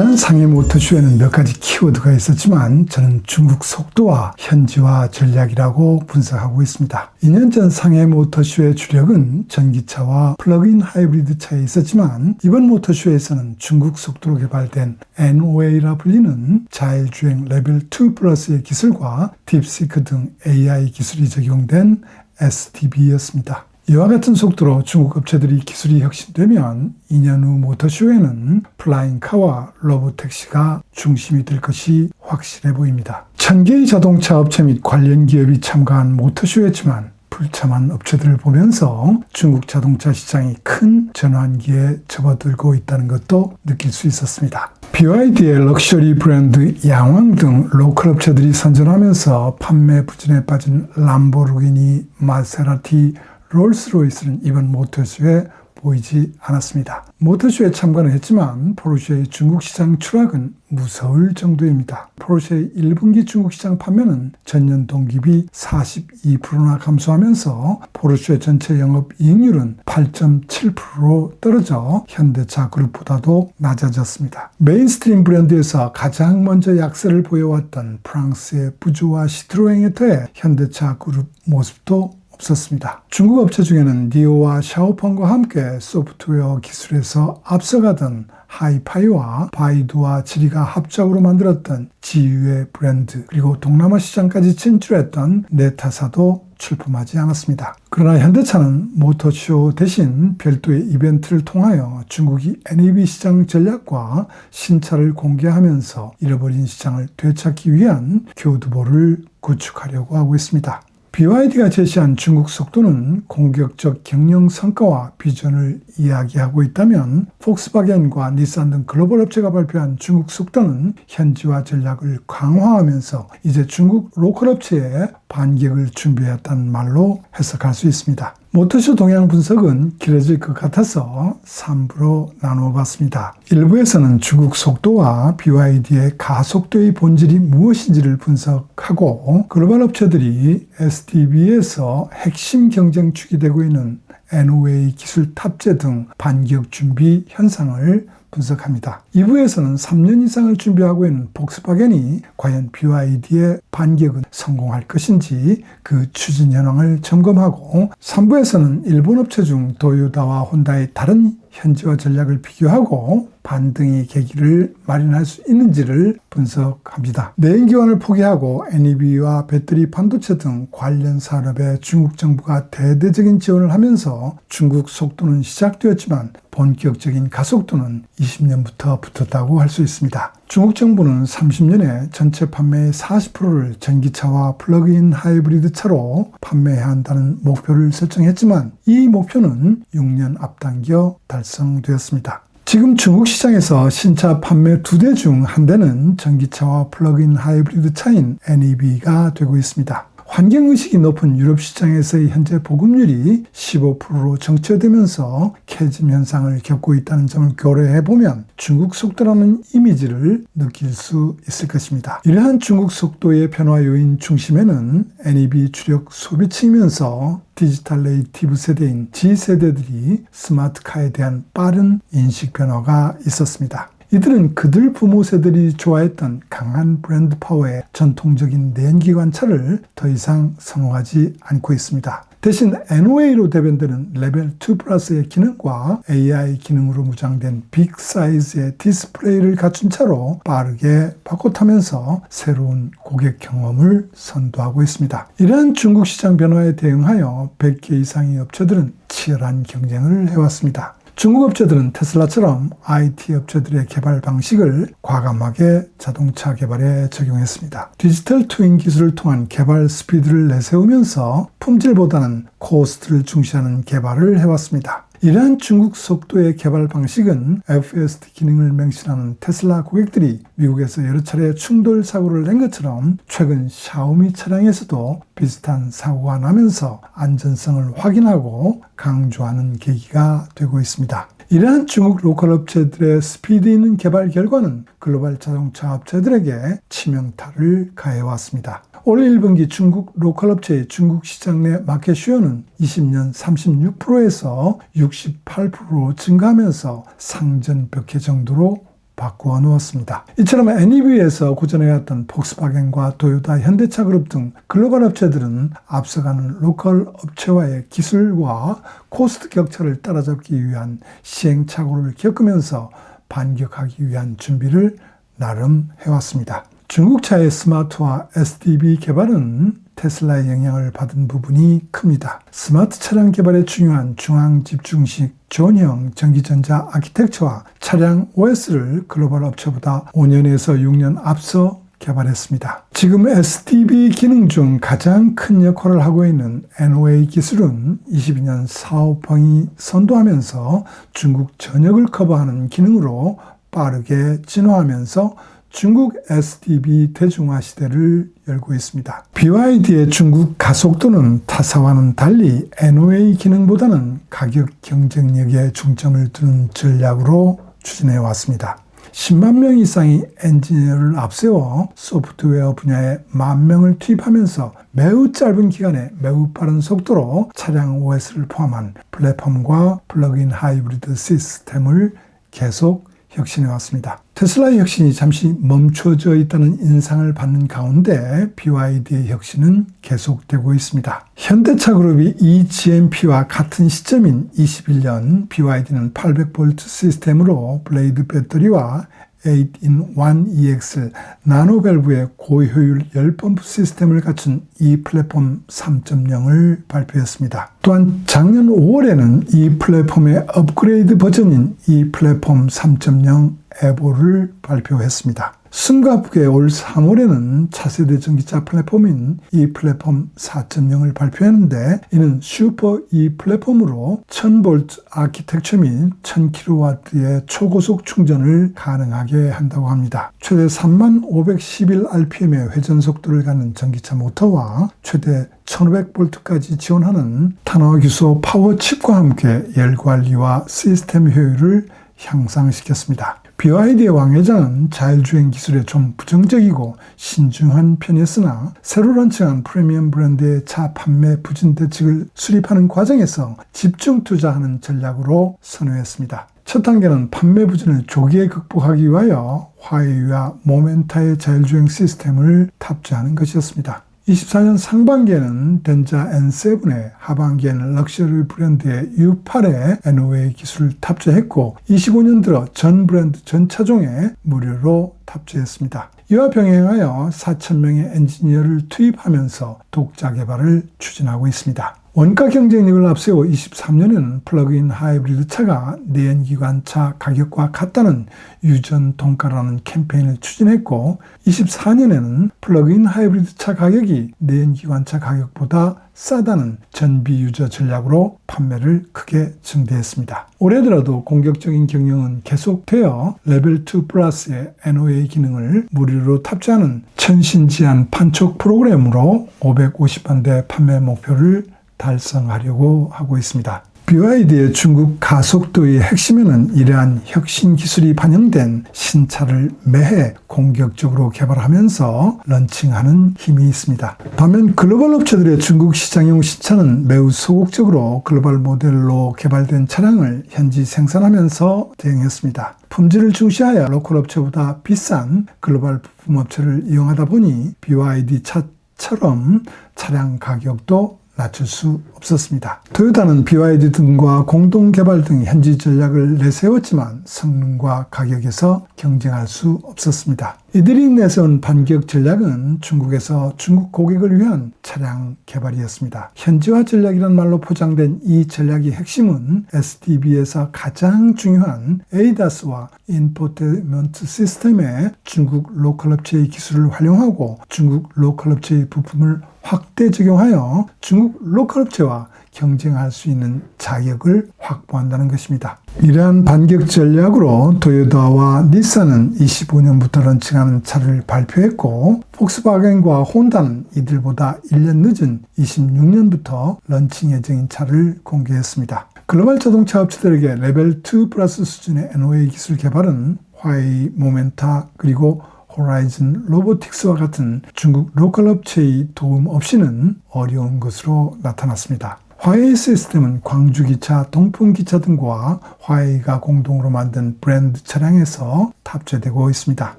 지난 상해 모터쇼에는 몇 가지 키워드가 있었지만 저는 중국 속도와 현지화 전략이라고 분석하고 있습니다. 2년 전 상해 모터쇼의 주력은 전기차와 플러그인 하이브리드 차에 있었지만 이번 모터쇼에서는 중국 속도로 개발된 NOA라 불리는 자율주행 레벨 2 플러스의 기술과 딥시크 등 AI 기술이 적용된 SDV였습니다. 이와 같은 속도로 중국 업체들이 기술이 혁신되면 2년 후 모터쇼에는 플라잉카와 로보택시가 중심이 될 것이 확실해 보입니다. 1000개의 자동차 업체 및 관련 기업이 참가한 모터쇼였지만 불참한 업체들을 보면서 중국 자동차 시장이 큰 전환기에 접어들고 있다는 것도 느낄 수 있었습니다. BYD의 럭셔리 브랜드 양왕 등 로컬 업체들이 선전하면서 판매 부진에 빠진 람보르기니, 마세라티, 롤스로이스는 이번 모터쇼에 보이지 않았습니다. 모터쇼에 참가는 했지만 포르쉐의 중국 시장 추락은 무서울 정도입니다. 포르쉐의 1분기 중국 시장 판매는 전년 동기비 42%나 감소하면서 포르쉐 전체 영업이익률은 8.7%로 떨어져 현대차 그룹보다도 낮아졌습니다. 메인스트림 브랜드에서 가장 먼저 약세를 보여왔던 프랑스의 부주와 시트로엥에 더해 현대차 그룹 모습도 없었습니다. 중국 업체 중에는 니오와 샤오펑과 함께 소프트웨어 기술에서 앞서가던 하이파이와 바이두와 지리가 합작으로 만들었던 지유의 브랜드, 그리고 동남아 시장까지 진출했던 네타사도 출품하지 않았습니다. 그러나 현대차는 모터쇼 대신 별도의 이벤트를 통하여 중국이 NEV 시장 전략과 신차를 공개하면서 잃어버린 시장을 되찾기 위한 교두보를 구축하려고 하고 있습니다. BYD가 제시한 중국 속도는 공격적 경영 성과와 비전을 이야기하고 있다면 폭스바겐과 닛산 등 글로벌 업체가 발표한 중국 속도는 현지화 전략을 강화하면서 이제 중국 로컬 업체에 반격을 준비했다는 말로 해석할 수 있습니다. 모터쇼 동향 분석은 길어질 것 같아서 3부로 나누어 봤습니다. 1부에서는 중국 속도와 BYD의 가속도의 본질이 무엇인지를 분석하고 글로벌 업체들이 SDV에서 핵심 경쟁축이 되고 있는 NOA 기술 탑재 등 반격 준비 현상을 분석합니다. 2부에서는 3년 이상을 준비하고 있는 폭스바겐이 과연 BYD의 반격은 성공할 것인지 그 추진 현황을 점검하고 3부에서는 일본 업체 중 도요타와 혼다의 다른 현지화 전략을 비교하고 반등의 계기를 마련할 수 있는지를 분석합니다. 내연기관을 포기하고 NEV와 배터리 반도체 등 관련 산업에 중국 정부가 대대적인 지원을 하면서 중국 속도는 시작되었지만 본격적인 가속도는 20년부터 붙었다고 할 수 있습니다. 중국 정부는 30년에 전체 판매의 40%를 전기차와 플러그인 하이브리드 차로 판매해야 한다는 목표를 설정했지만 이 목표는 6년 앞당겨 달성되었습니다. 지금 중국 시장에서 신차 판매 2대 중 한 대는 전기차와 플러그인 하이브리드 차인 NEV가 되고 있습니다. 환경의식이 높은 유럽 시장에서의 현재 보급률이 15%로 정체되면서 캐즘 현상을 겪고 있다는 점을 고려해보면 중국 속도라는 이미지를 느낄 수 있을 것입니다. 이러한 중국 속도의 변화 요인 중심에는 NEV 주력 소비층이면서 디지털 네이티브 세대인 G세대들이 스마트카에 대한 빠른 인식 변화가 있었습니다. 이들은 그들 부모 세대들이 좋아했던 강한 브랜드 파워의 전통적인 내연기관차를 더 이상 선호하지 않고 있습니다. 대신 NOA로 대변되는 레벨 2 플러스의 기능과 AI 기능으로 무장된 빅 사이즈의 디스플레이를 갖춘 차로 빠르게 바꿔 타면서 새로운 고객 경험을 선도하고 있습니다. 이러한 중국 시장 변화에 대응하여 100개 이상의 업체들은 치열한 경쟁을 해왔습니다. 중국 업체들은 테슬라처럼 IT 업체들의 개발 방식을 과감하게 자동차 개발에 적용했습니다. 디지털 트윈 기술을 통한 개발 스피드를 내세우면서 품질보다는 코스트를 중시하는 개발을 해왔습니다. 이러한 중국 속도의 개발 방식은 FSD 기능을 맹신하는 테슬라 고객들이 미국에서 여러 차례 충돌 사고를 낸 것처럼 최근 샤오미 차량에서도 비슷한 사고가 나면서 안전성을 확인하고 강조하는 계기가 되고 있습니다. 이러한 중국 로컬 업체들의 스피드 있는 개발 결과는 글로벌 자동차 업체들에게 치명타를 가해왔습니다. 올 1분기 중국 로컬 업체의 중국 시장 내 마켓 쉐어는 20년 36%에서 68%로 증가하면서 상전 벽해 정도로 바꾸어 놓았습니다. 이처럼 NEV에서 고전해왔던 폭스바겐과 토요타, 현대차 그룹 등 글로벌 업체들은 앞서가는 로컬 업체와의 기술과 코스트 격차를 따라잡기 위한 시행착오를 겪으면서 반격하기 위한 준비를 나름 해왔습니다. 중국차의 스마트화 SDV 개발은 테슬라의 영향을 받은 부분이 큽니다. 스마트 차량 개발에 중요한 중앙 집중식 전형 전기전자 아키텍처와 차량 OS를 글로벌 업체보다 5년에서 6년 앞서 개발했습니다. 지금 SDV 기능 중 가장 큰 역할을 하고 있는 NOA 기술은 22년 사오펑이 선도하면서 중국 전역을 커버하는 기능으로 빠르게 진화하면서 중국 SDV 대중화 시대를 열고 있습니다. BYD의 중국 가속도는 타사와는 달리 NOA 기능보다는 가격 경쟁력에 중점을 두는 전략으로 추진해 왔습니다. 10만 명 이상의 엔지니어를 앞세워 소프트웨어 분야에 10,000명을 투입하면서 매우 짧은 기간에 매우 빠른 속도로 차량 OS를 포함한 플랫폼과 플러그인 하이브리드 시스템을 계속 혁신해 왔습니다. 테슬라의 혁신이 잠시 멈춰져 있다는 인상을 받는 가운데 BYD의 혁신은 계속되고 있습니다. 현대차 그룹이 이 GMP와 같은 시점인 21년 BYD는 800V 시스템으로 블레이드 배터리와 8-in-1 EX 나노밸브의 고효율 열펌프 시스템을 갖춘 이 플랫폼 3.0을 발표했습니다. 또한 작년 5월에는 이 플랫폼의 업그레이드 버전인 이 플랫폼 3.0 에보를 발표했습니다. 숨가쁘게 올 3월에는 차세대 전기차 플랫폼인 이 플랫폼 4.0을 발표했는데 이는 슈퍼 이 플랫폼으로 1000V 아키텍처 및 1000kW의 초고속 충전을 가능하게 한다고 합니다. 최대 3511rpm의 회전 속도를 갖는 전기차 모터와 최대 1500V까지 지원하는 탄화기소 파워칩과 함께 열 관리와 시스템 효율을 향상시켰습니다. BYD의 왕 회장은 자율주행 기술에 좀 부정적이고 신중한 편이었으나 새로 런칭한 프리미엄 브랜드의 차 판매 부진 대책을 수립하는 과정에서 집중 투자하는 전략으로 선회했습니다. 첫 단계는 판매 부진을 조기에 극복하기 위하여 화웨이와 모멘타의 자율주행 시스템을 탑재하는 것이었습니다. 24년 상반기에는 덴자 N7에 하반기에는 럭셔리 브랜드의 U8에 NOA 기술을 탑재했고 25년 들어 전 브랜드 전 차종에 무료로 탑재했습니다. 이와 병행하여 4,000명의 엔지니어를 투입하면서 독자 개발을 추진하고 있습니다. 원가 경쟁력을 앞세워 23년에는 플러그인 하이브리드 차가 내연기관차 가격과 같다는 유전 동가라는 캠페인을 추진했고 24년에는 플러그인 하이브리드 차 가격이 내연기관차 가격보다 싸다는 전비 유저 전략으로 판매를 크게 증대했습니다. 올해 들어도 공격적인 경영은 계속되어 레벨 2 플러스의 NOA 기능을 무료로 탑재하는 천신지한 판촉 프로그램으로 550만 대 판매 목표를 달성하려고 하고 있습니다. BYD의 중국 가속도의 핵심에는 이러한 혁신 기술이 반영된 신차를 매해 공격적으로 개발하면서 런칭하는 힘이 있습니다. 반면 글로벌 업체들의 중국 시장용 신차는 매우 소극적으로 글로벌 모델로 개발된 차량을 현지 생산하면서 대응했습니다. 품질을 중시하여 로컬 업체보다 비싼 글로벌 부품 업체를 이용하다 보니 BYD 차처럼 차량 가격도 낮출 수 없었습니다. 토요타는 BYD 등과 공동 개발 등 현지 전략을 내세웠지만 성능과 가격에서 경쟁할 수 없었습니다. 이들이 내세운 반격 전략은 중국에서 중국 고객을 위한 차량 개발이었습니다. 현지화 전략이란 말로 포장된 이 전략의 핵심은 SDV에서 가장 중요한 ADAS와 인포테인먼트 시스템에 중국 로컬 업체의 기술을 활용하고 중국 로컬 업체의 부품을 확대 적용하여 중국 로컬 업체와 경쟁할 수 있는 자격을 확보한다는 것입니다. 이러한 반격 전략으로 토요타와 닛산은 25년부터 런칭하는 차를 발표했고 폭스바겐과 혼다는 이들보다 1년 늦은 26년부터 런칭 예정인 차를 공개했습니다. 글로벌 자동차 업체들에게 레벨 2 플러스 수준의 NOA 기술 개발은 화웨이, 모멘타 그리고 호라이즌 로보틱스와 같은 중국 로컬 업체의 도움 없이는 어려운 것으로 나타났습니다. 화웨이 시스템은 광주기차, 동풍기차 등과 화웨이가 공동으로 만든 브랜드 차량에서 탑재되고 있습니다.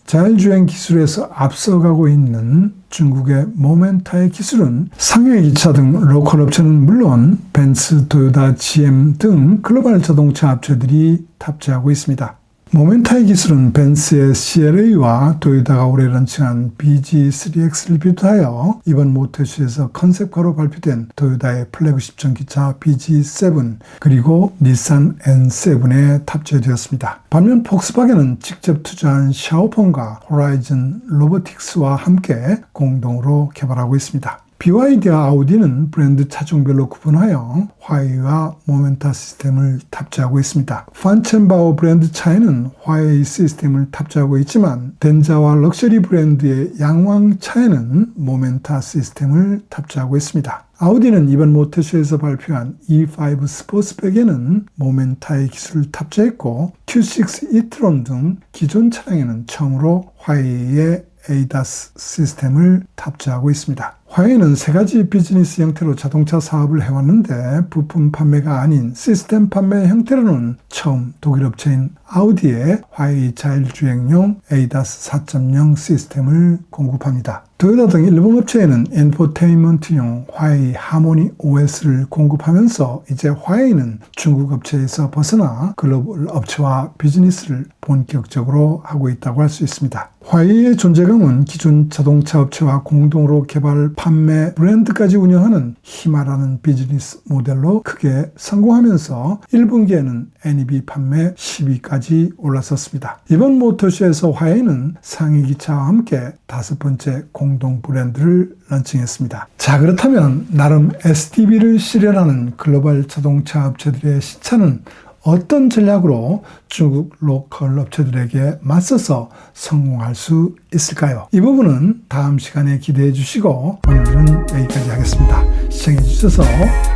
자율주행 기술에서 앞서가고 있는 중국의 모멘타의 기술은 상해 기차 등 로컬 업체는 물론 벤츠, 토요타, GM 등 글로벌 자동차 업체들이 탑재하고 있습니다. 모멘타의 기술은 벤츠의 CLA와 토요타가 올해 런칭한 BG3X를 비롯하여 이번 모터쇼에서 컨셉카로 발표된 토요타의 플래그십 전기차 BG7 그리고 닛산 N7에 탑재되었습니다. 반면 폭스바겐은 직접 투자한 샤오펑과 호라이즌 로보틱스와 함께 공동으로 개발하고 있습니다. BYD와 아우디는 브랜드 차종별로 구분하여 화웨이와 모멘타 시스템을 탑재하고 있습니다. 판첸바오 브랜드 차에는 화웨이 시스템을 탑재하고 있지만 덴자와 럭셔리 브랜드의 양왕 차에는 모멘타 시스템을 탑재하고 있습니다. 아우디는 이번 모터쇼에서 발표한 E5 스포츠백에는 모멘타의 기술을 탑재했고 Q6 e-tron 등 기존 차량에는 처음으로 화웨이의 ADAS 시스템을 탑재하고 있습니다. 화웨이는 세 가지 비즈니스 형태로 자동차 사업을 해왔는데 부품 판매가 아닌 시스템 판매 형태로는 처음 독일 업체인 아우디의 화웨이 자율주행용 ADAS 4.0 시스템을 공급합니다. 토요타 등 일본 업체에는 엔터테인먼트용 화웨이 하모니 OS를 공급하면서 이제 화웨이는 중국 업체에서 벗어나 글로벌 업체와 비즈니스를 본격적으로 하고 있다고 할 수 있습니다. 화웨이의 존재감은 기존 자동차 업체와 공동으로 개발, 판매, 브랜드까지 운영하는 히마라는 비즈니스 모델로 크게 성공하면서 1분기에는 NEV 판매 10위까지 올랐었습니다. 이번 모터쇼에서 화웨이는 상해기차와 함께 5번째 공동 브랜드를 런칭했습니다. 자, 그렇다면 나름 SDV를 실현하는 글로벌 자동차 업체들의 시차는 어떤 전략으로 중국 로컬 업체들에게 맞서서 성공할 수 있을까요? 이 부분은 다음 시간에 기대해 주시고 오늘은 여기까지 하겠습니다. 시청해 주셔서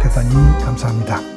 대단히 감사합니다.